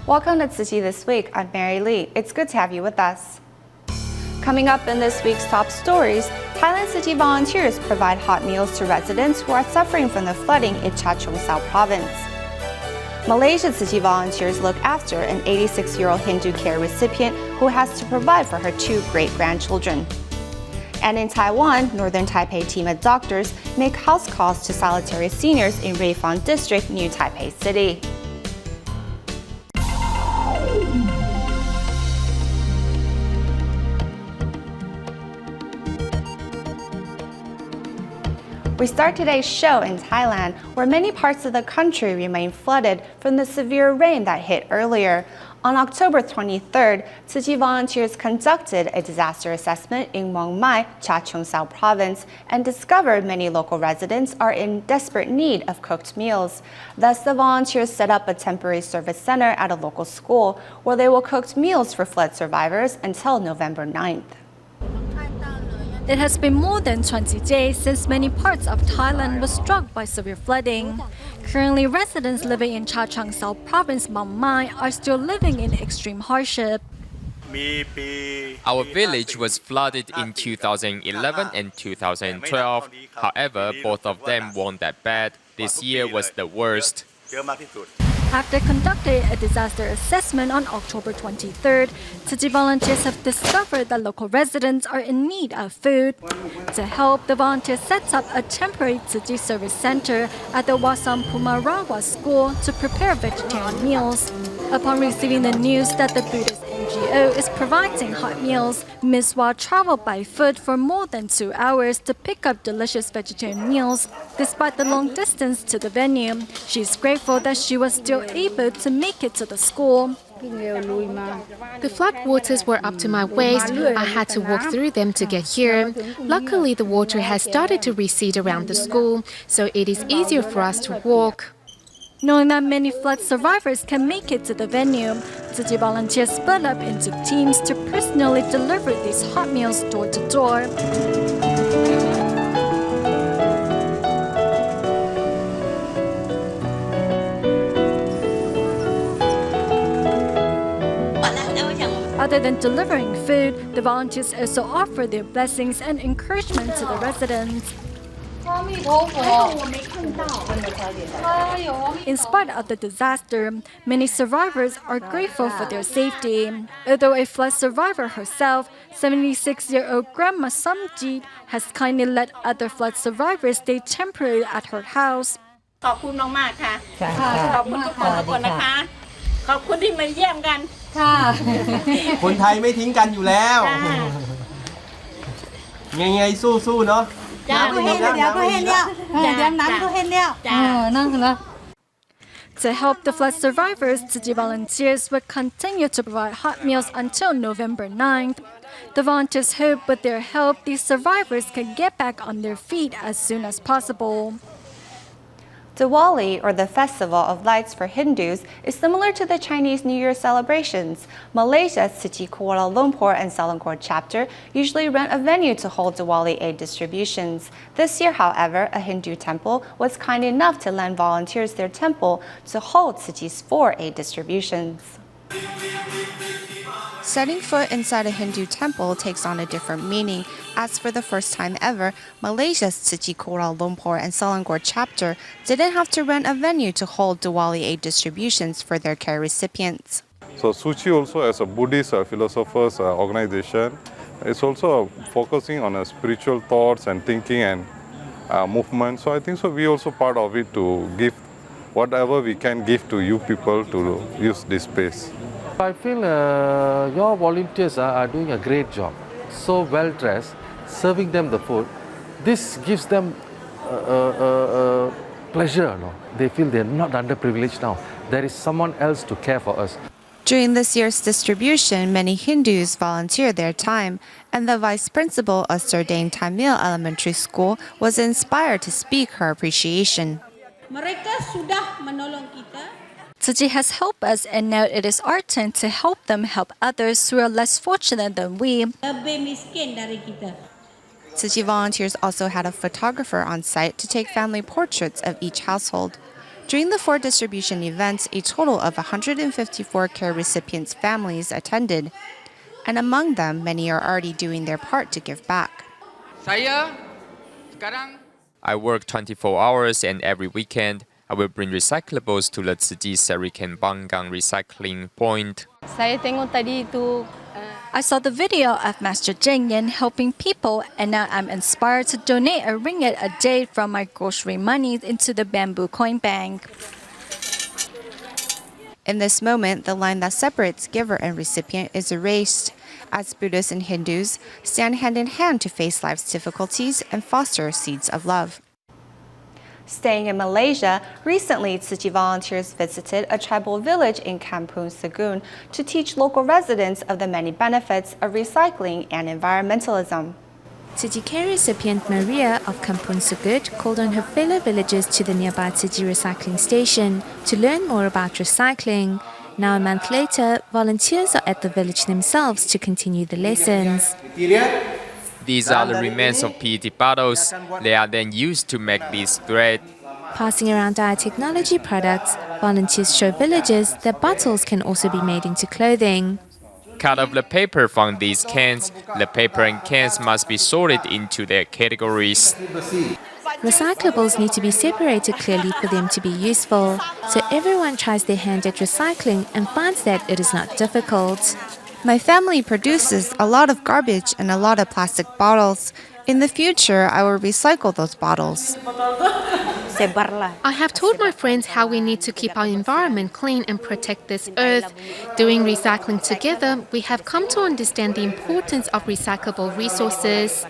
Welcome to Tzu Chi This Week. I'm Mary Lee. It's good to have you with us. Coming up in this week's top stories, Thailand Tzu Chi volunteers provide hot meals to residents who are suffering from the flooding in Chachoengsao province. Malaysia Tzu Chi volunteers look after an 86-year-old Hindu care recipient who has to provide for her 2 great-grandchildren. And in Taiwan, Northern Taipei team of doctors make house calls to solitary seniors in Ruifang District, New Taipei City. We start today's show in Thailand, where many parts of the country remain flooded from the severe rain that hit earlier. On October 23rd, Tzu Chi volunteers conducted a disaster assessment in Muang Mai, Chachoengsao province, and discovered many local residents are in desperate need of cooked meals. Thus, the volunteers set up a temporary service center at a local school, where they will cook meals for flood survivors until November 9th. It has been more than 20 days since many parts of Thailand were struck by severe flooding. Currently, residents living in Chachoengsao province, Muang Mai, are still living in extreme hardship. Our village was flooded in 2011 and 2012. However, both of them weren't that bad. This year was the worst. After conducting a disaster assessment on October 23rd, Tzu Chi volunteers have discovered that local residents are in need of food. To help, the volunteers set up a temporary Tzu Chi service center at the Wasam Pumarawa school to prepare vegetarian meals. Upon receiving the news that the Buddhist NGO is providing hot meals, Ms. Hua traveled by foot for more than 2 hours to pick up delicious vegetarian meals. Despite the long distance to the venue, she is grateful that she was still able to make it to the school. The flood waters were up to my waist. I had to walk through them to get here. Luckily, the water has started to recede around the school, so it is easier for us to walk. Knowing that many flood survivors can make it to the venue, Tzu Chi volunteers split up into teams to personally deliver these hot meals door to door. Other than delivering food, the volunteers also offer their blessings and encouragement to the residents. In spite of the disaster, many survivors are grateful for their safety. Although a flood survivor herself, 76-year-old Grandma Samjit has kindly let other flood survivors stay temporarily at her house. ขอบคุณมากๆค่ะขอบคุณทุกคนทุกคนนะคะขอบคุณที่มาเยี่ยมกันค่ะคนไทยไม่ทิ้งกันอยู่แล้วไงสู้ๆเนาะ To help the flood survivors, Tzu Chi volunteers will continue to provide hot meals until November 9th. The volunteers hope with their help, these survivors can get back on their feet as soon as possible. Diwali, or the Festival of Lights for Hindus, is similar to the Chinese New Year celebrations. Malaysia's Tzu Chi Kuala Lumpur and Selangor chapter usually rent a venue to hold Diwali aid distributions. This year, however, a Hindu temple was kind enough to lend volunteers their temple to hold Tzu Chi's 4 aid distributions. Setting foot inside a Hindu temple takes on a different meaning, as for the first time ever, Malaysia's Tzu Chi Kuala Lumpur and Selangor chapter didn't have to rent a venue to hold Diwali aid distributions for their care recipients. So Tzu Chi also, as a Buddhist philosopher's organization, is also focusing on spiritual thoughts and thinking and movement. So I think so we also part of it to give whatever we can give to you people to use this space. I feel your volunteers are doing a great job. So well dressed, serving them the food. This gives them pleasure. No? They feel they're not underprivileged now. There is someone else to care for us. During this year's distribution, many Hindus volunteered their time, and the vice principal of Serdang Tamil Elementary School was inspired to speak her appreciation. Mereka sudah menolong kita. Tzu Chi has helped us, and now it is our turn to help them help others who are less fortunate than we. Lebih miskin dari kita. Tzu Chi volunteers also had a photographer on site to take family portraits of each household. During the 4 distribution events, a total of 154 care recipients' families attended, and among them, many are already doing their part to give back. I work 24 hours and every weekend, I will bring recyclables to the Tzu Chi Serikan Banggang recycling point. I saw the video of Master Zheng Yan helping people, and now I'm inspired to donate a ringgit a day from my grocery money into the bamboo coin bank. In this moment, the line that separates giver and recipient is erased, as Buddhists and Hindus stand hand in hand to face life's difficulties and foster seeds of love. Staying in Malaysia, recently Tzu Chi volunteers visited a tribal village in Kampung Segun to teach local residents of the many benefits of recycling and environmentalism. Tzu Chi care recipient Maria of Kampung Sugut called on her fellow villagers to the nearby Tzu Chi recycling station to learn more about recycling. Now a month later, volunteers are at the village themselves to continue the lessons. These are the remains of PET bottles. They are then used to make this thread. Passing around biotechnology products, volunteers show villagers that bottles can also be made into clothing. Cut off the paper from these cans. The paper and cans must be sorted into their categories. Recyclables need to be separated clearly for them to be useful, so everyone tries their hand at recycling and finds that it is not difficult. My family produces a lot of garbage and a lot of plastic bottles. In the future, I will recycle those bottles. I have told my friends how we need to keep our environment clean and protect this earth. Doing recycling together, we have come to understand the importance of recyclable resources.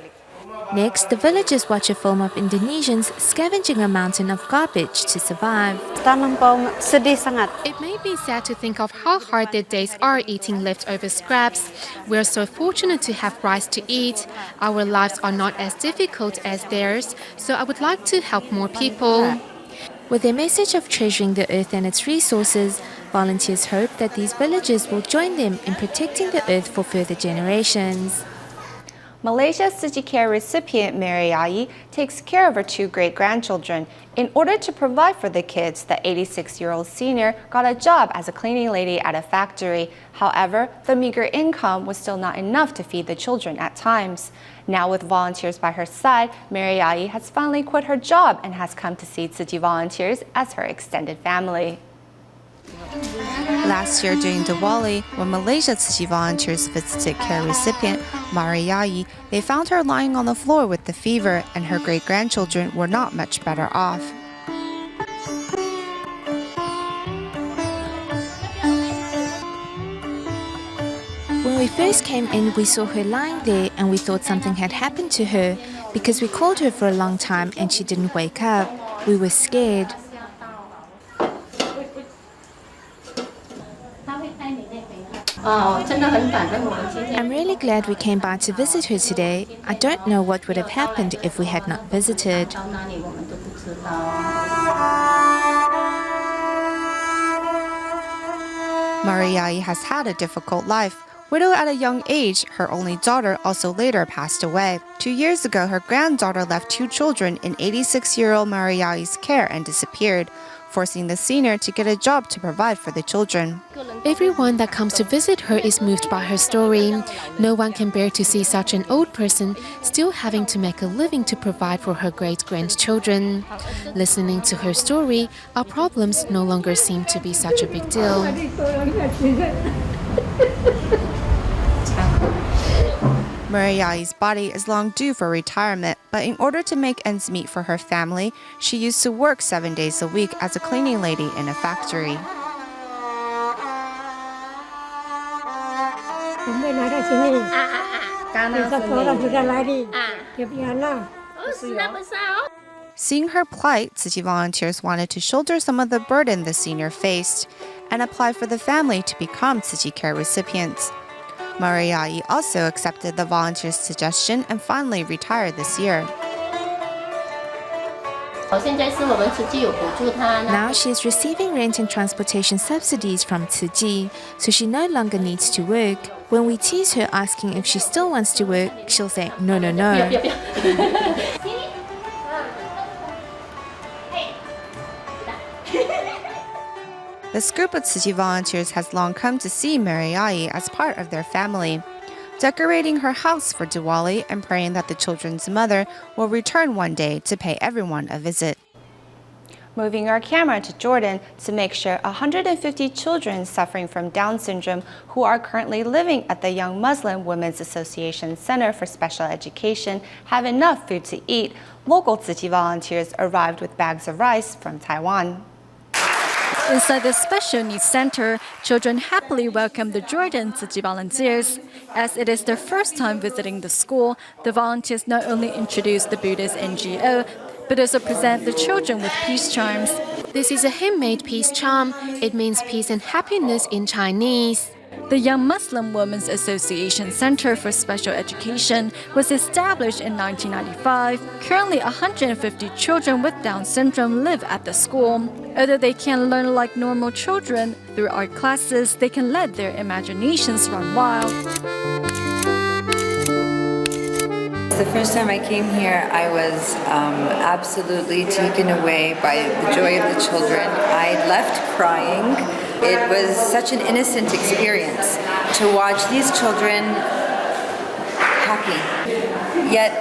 Next, the villagers watch a film of Indonesians scavenging a mountain of garbage to survive. It may be sad to think of how hard their days are eating leftover scraps. We are so fortunate to have rice to eat. Our lives are not as difficult as theirs, so I would like to help more people. With their message of treasuring the earth and its resources, volunteers hope that these villagers will join them in protecting the earth for further generations. Malaysia's Tzu Chi care recipient Mary Ai takes care of her 2 great-grandchildren. In order to provide for the kids, the 86-year-old senior got a job as a cleaning lady at a factory. However, the meager income was still not enough to feed the children at times. Now with volunteers by her side, Mary Ai has finally quit her job and has come to see Tzu Chi volunteers as her extended family. Last year during Diwali, when Malaysia's Tzu Chi volunteers visited care recipient Mariai, they found her lying on the floor with the fever, and her great-grandchildren were not much better off. When we first came in, we saw her lying there and we thought something had happened to her because we called her for a long time and she didn't wake up. We were scared. I'm really glad we came by to visit her today. I don't know what would have happened if we had not visited. Mariai has had a difficult life. Widowed at a young age, her only daughter also later passed away. 2 years ago, her granddaughter left 2 children in 86-year-old Mariai's care and disappeared, forcing the senior to get a job to provide for the children. Everyone that comes to visit her is moved by her story. No one can bear to see such an old person still having to make a living to provide for her great-grandchildren. Listening to her story, our problems no longer seem to be such a big deal. Mariai's body is long due for retirement, but in order to make ends meet for her family, she used to work 7 days a week as a cleaning lady in a factory. Seeing her plight, Tzu Chi volunteers wanted to shoulder some of the burden the senior faced and apply for the family to become Tzu Chi care recipients. Mariai also accepted the volunteers' suggestion and finally retired this year. Now she is receiving rent and transportation subsidies from Tzu Chi, so she no longer needs to work. When we tease her asking if she still wants to work, she'll say, no, no, no. This group of Tzu Chi volunteers has long come to see Mary Ai as part of their family, decorating her house for Diwali and praying that the children's mother will return one day to pay everyone a visit. Moving our camera to Jordan to make sure 150 children suffering from Down syndrome who are currently living at the Young Muslim Women's Association Center for Special Education have enough food to eat, local Tzu Chi volunteers arrived with bags of rice from Taiwan. Inside the special needs center, children happily welcome the Jordan Tzu Chi volunteers. As it is their first time visiting the school, the volunteers not only introduce the Buddhist NGO, but also present the children with peace charms. This is a handmade peace charm. It means peace and happiness in Chinese. The Young Muslim Women's Association Center for Special Education was established in 1995. Currently, 150 children with Down syndrome live at the school. Although they can't learn like normal children, through art classes, they can let their imaginations run wild. The first time I came here, I was absolutely taken away by the joy of the children. I left crying. It was such an innocent experience to watch these children happy. Yet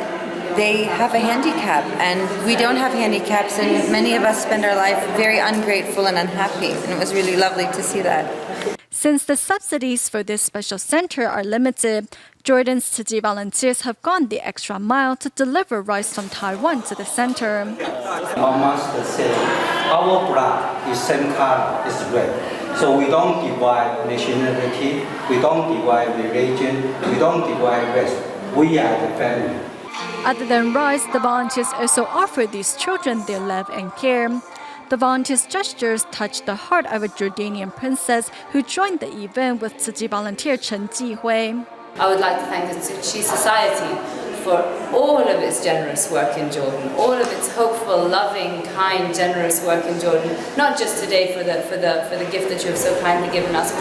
they have a handicap, and we don't have handicaps, and many of us spend our life very ungrateful and unhappy, and it was really lovely to see that. Since the subsidies for this special center are limited, Jordan's Tzu Chi volunteers have gone the extra mile to deliver rice from Taiwan to the center. Our master said, our blood is same color, is red. So we don't divide nationality, we don't divide religion, we don't divide race. We are the family. Other than rice, the volunteers also offer these children their love and care. The volunteers' gestures touched the heart of a Jordanian princess who joined the event with Tzu Chi volunteer Chen Jihui. I would like to thank the Tzu Chi Society for all of its generous work in Jordan, all of its hopeful, loving, kind, generous work in Jordan. Not just today for the gift that you have so kindly given us,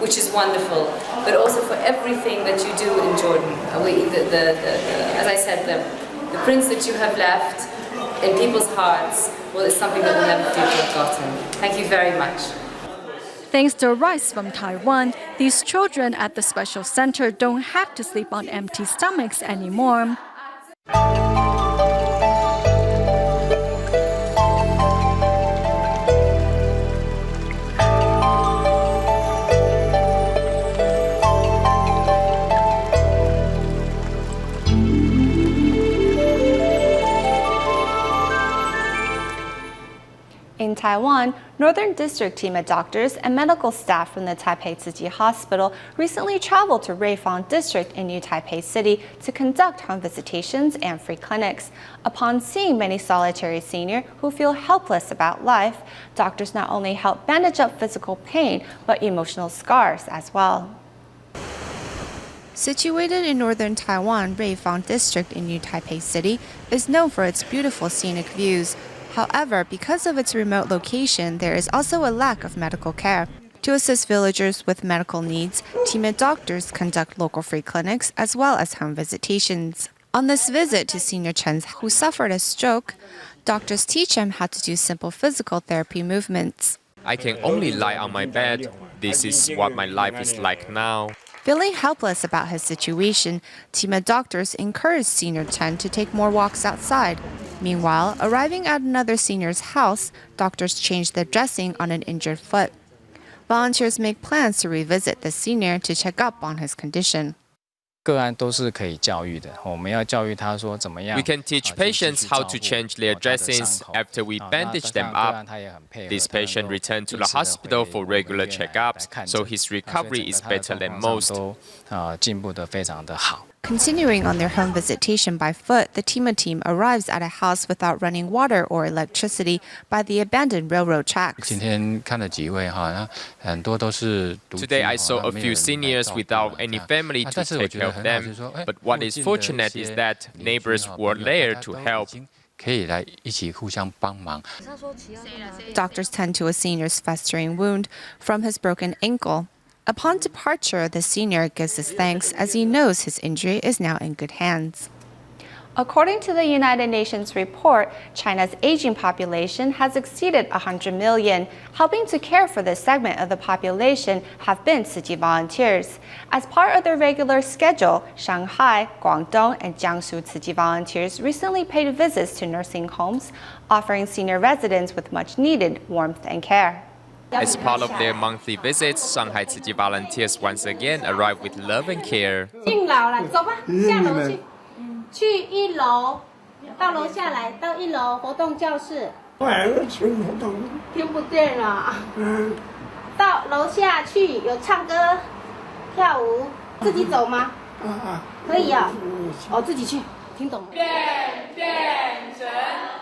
which is wonderful, but also for everything that you do in Jordan. As I said, the prints that you have left in people's hearts, well, it's something that will never be forgotten. Thank you very much. Thanks to rice from Taiwan, these children at the special center don't have to sleep on empty stomachs anymore. In Taiwan, Northern District team of doctors and medical staff from the Taipei Tzu Chi Hospital recently traveled to Ruifang District in New Taipei City to conduct home visitations and free clinics. Upon seeing many solitary seniors who feel helpless about life, doctors not only help bandage up physical pain, but emotional scars as well. Situated in northern Taiwan, Ruifang District in New Taipei City is known for its beautiful scenic views. However, because of its remote location, there is also a lack of medical care. To assist villagers with medical needs, team of doctors conduct local free clinics as well as home visitations. On this visit to Senior Chen, who suffered a stroke, doctors teach him how to do simple physical therapy movements. I can only lie on my bed. This is what my life is like now. Feeling helpless about his situation, team of doctors encouraged Senior Chen to take more walks outside. Meanwhile, arriving at another senior's house, doctors changed the dressing on an injured foot. Volunteers make plans to revisit the senior to check up on his condition. We can teach patients how to change their dressings after we bandage them up. This patient returned to the hospital for regular checkups, so his recovery is better than most. Continuing on their home visitation by foot, the team arrives at a house without running water or electricity by the abandoned railroad tracks. Today I saw a few seniors without any family to take care of them, but what is fortunate is that neighbors were there to help. Doctors tend to a senior's festering wound from his broken ankle. Upon departure, the senior gives his thanks as he knows his injury is now in good hands. According to the United Nations report, China's aging population has exceeded 100 million. Helping to care for this segment of the population have been Tzu Chi volunteers. As part of their regular schedule, Shanghai, Guangdong, and Jiangsu Tzu Chi volunteers recently paid visits to nursing homes, offering senior residents with much-needed warmth and care. As part of their monthly visits, Shanghai Tzu Chi volunteers once again arrive with love and care. 去1楼，到楼下来，到1楼活动教室。听不见了。到楼下去有唱歌、跳舞，自己走吗？可以啊。哦，自己去，听懂吗？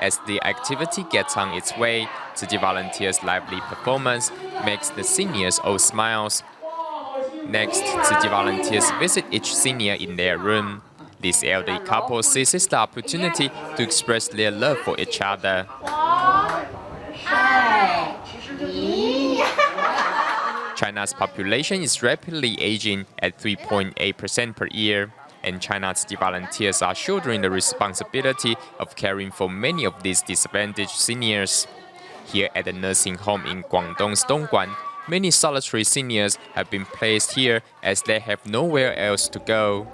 As the activity gets on its way, Tzu Chi volunteers' lively performance makes the seniors all smiles. Next, Tzu Chi volunteers visit each senior in their room. This elderly couple seizes the opportunity to express their love for each other. China's population is rapidly aging at 3.8% per year, and China's Tzu Chi volunteers are shouldering the responsibility of caring for many of these disadvantaged seniors. Here at the nursing home in Guangdong's Dongguan, many solitary seniors have been placed here as they have nowhere else to go.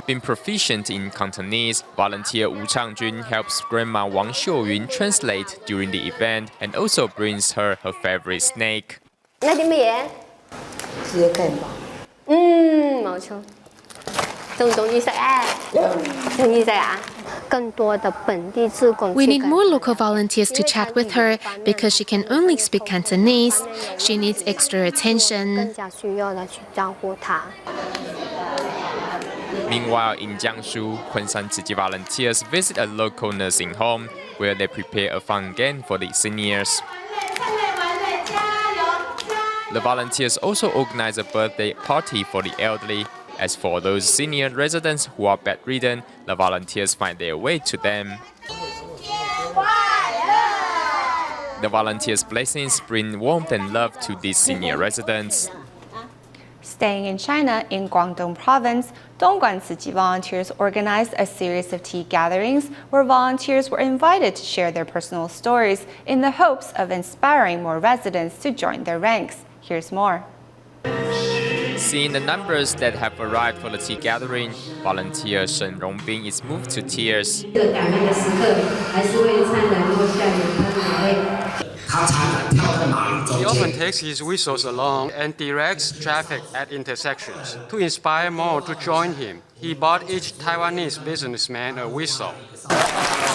Being proficient in Cantonese, volunteer Wu Changjun helps Grandma Wang Xiuyun translate during the event and also brings her favorite snake. We need more local volunteers to chat with her because she can only speak Cantonese. She needs extra attention. Meanwhile, in Jiangsu, Kunshan Tzu Chi volunteers visit a local nursing home where they prepare a fun game for the seniors. The volunteers also organize a birthday party for the elderly. As for those senior residents who are bedridden, the volunteers find their way to them. The volunteers' blessings bring warmth and love to these senior residents. Staying in China, in Guangdong Province, Dongguan Tzu Chi volunteers organized a series of tea gatherings where volunteers were invited to share their personal stories in the hopes of inspiring more residents to join their ranks. Here's more. Seeing the numbers that have arrived for the tea gathering, volunteer Shen Rongbing is moved to tears. He often takes his whistles along and directs traffic at intersections. To inspire more to join him, he bought each Taiwanese businessman a whistle.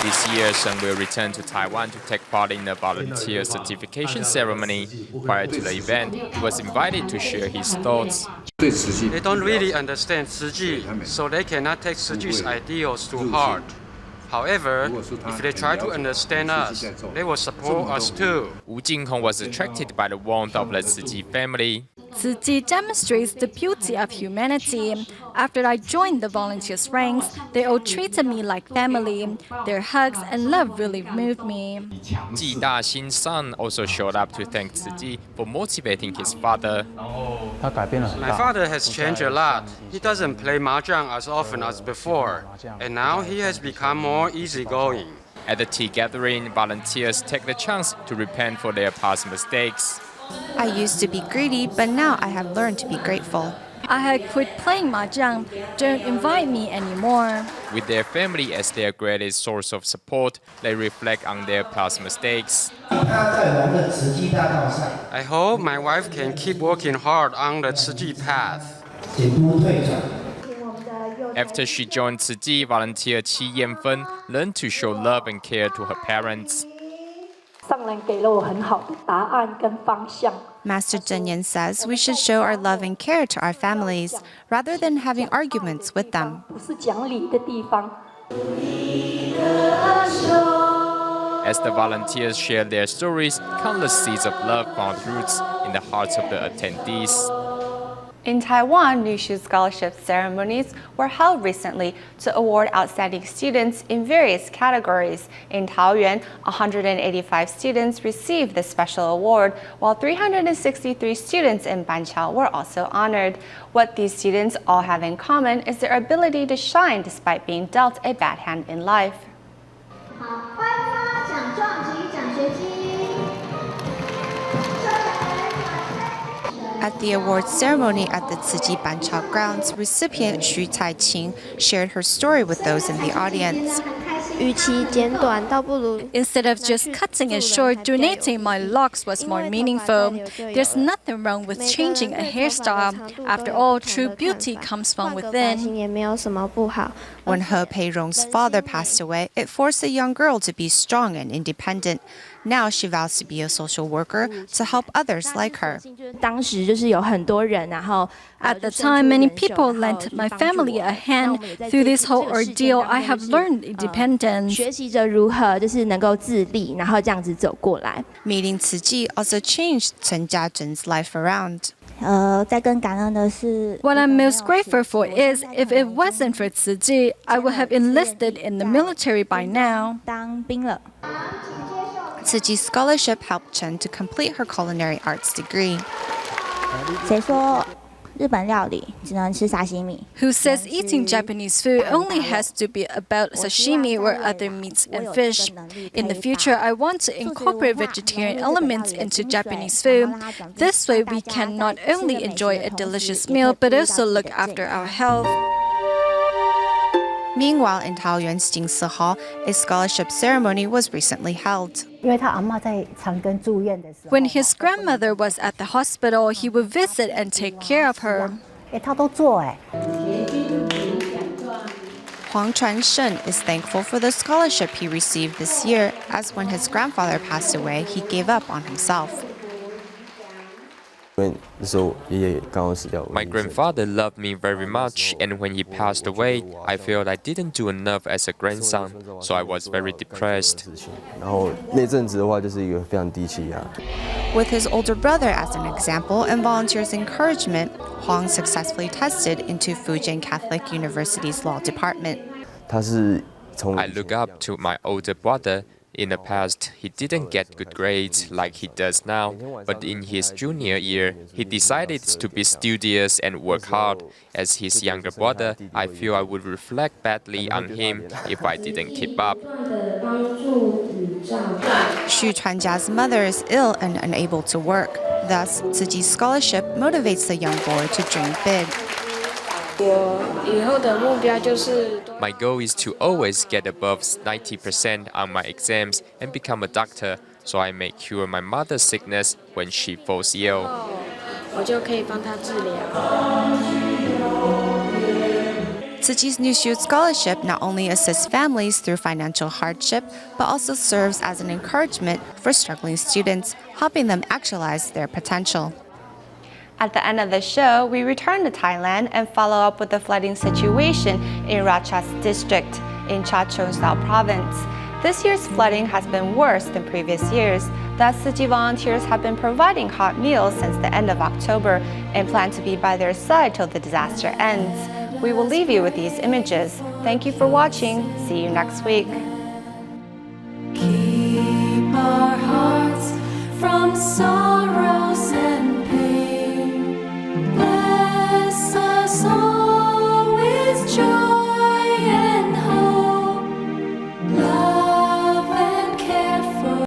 This year, Shen will return to Taiwan to take part in the volunteer certification ceremony. Prior to the event, he was invited to share his thoughts. They don't really understand Tzu Chi, so they cannot take Tzu Chi's ideals to heart. However, if they try to understand us, they will support us too. Wu Jinghong was attracted by the warmth of the Tzu Chi family. Tzu Chi demonstrates the beauty of humanity. After I joined the volunteers' ranks, they all treated me like family. Their hugs and love really moved me. Ji Da-Xin's son also showed up to thank Tzu Chi for motivating his father. My father has changed a lot. He doesn't play mahjong as often as before, and now he has become more easygoing. At the tea gathering, volunteers take the chance to repent for their past mistakes. I used to be greedy, but now I have learned to be grateful. I had quit playing mahjong. Don't invite me anymore. With their family as their greatest source of support, they reflect on their past mistakes. I hope my wife can keep working hard on the Tzu Chi path. After she joined Tzu Chi, volunteer Qi Yanfen learned to show love and care to her parents. Master Zhen Yan says we should show our love and care to our families rather than having arguments with them. As the volunteers share their stories, countless seeds of love found roots in the hearts of the attendees. In Taiwan, Nushu Scholarship ceremonies were held recently to award outstanding students in various categories. In Taoyuan, 185 students received this special award, while 363 students in Banqiao were also honored. What these students all have in common is their ability to shine despite being dealt a bad hand in life. At the awards ceremony at the Tzu Chi Banqiao grounds, recipient Xu Caiqing shared her story with those in the audience. Instead of just cutting it short, donating my locks was more meaningful. There's nothing wrong with changing a hairstyle. After all, true beauty comes from within. When He Peirong's father passed away, it forced the young girl to be strong and independent. Now she vows to be a social worker to help others like her. At the time, many people lent my family a hand. Through this whole ordeal, I have learned independence. Meeting Tzu Chi also changed Chen Jiazhen's life around. What I'm most grateful for is, if it wasn't for Tzu Chi, I would have enlisted in the military by now. Tzu Chi's scholarship helped Chen to complete her culinary arts degree. Who says eating Japanese food only has to be about sashimi or other meats and fish? In the future, I want to incorporate vegetarian elements into Japanese food. This way, we can not only enjoy a delicious meal, but also look after our health. Meanwhile, in Taoyuan's Jingsi Hall, a scholarship ceremony was recently held. When his grandmother was at the hospital, he would visit and take care of her. Huang Chuan-shen is thankful for the scholarship he received this year, as when his grandfather passed away, he gave up on himself. My grandfather loved me very much, and when he passed away, I felt I didn't do enough as a grandson, so I was very depressed. With his older brother as an example and volunteers' encouragement, Huang successfully tested into Fujian Catholic University's law department. I look up to my older brother. In the past, he didn't get good grades like he does now, but in his junior year, he decided to be studious and work hard. As his younger brother, I feel I would reflect badly on him if I didn't keep up. Xu Chuanjia's mother is ill and unable to work. Thus, Tzu Chi's scholarship motivates the young boy to dream big. My goal is to always get above 90% on my exams and become a doctor, so I may cure my mother's sickness when she falls ill. Tzu Chi's Nushu scholarship not only assists families through financial hardship, but also serves as an encouragement for struggling students, helping them actualize their potential. At the end of the show, we return to Thailand and follow up with the flooding situation in Ratchas district in Chachoengsao province. This year's flooding has been worse than previous years. Thus, Tzu Chi volunteers have been providing hot meals since the end of October and plan to be by their side till the disaster ends. We will leave you with these images. Thank you for watching. See you next week.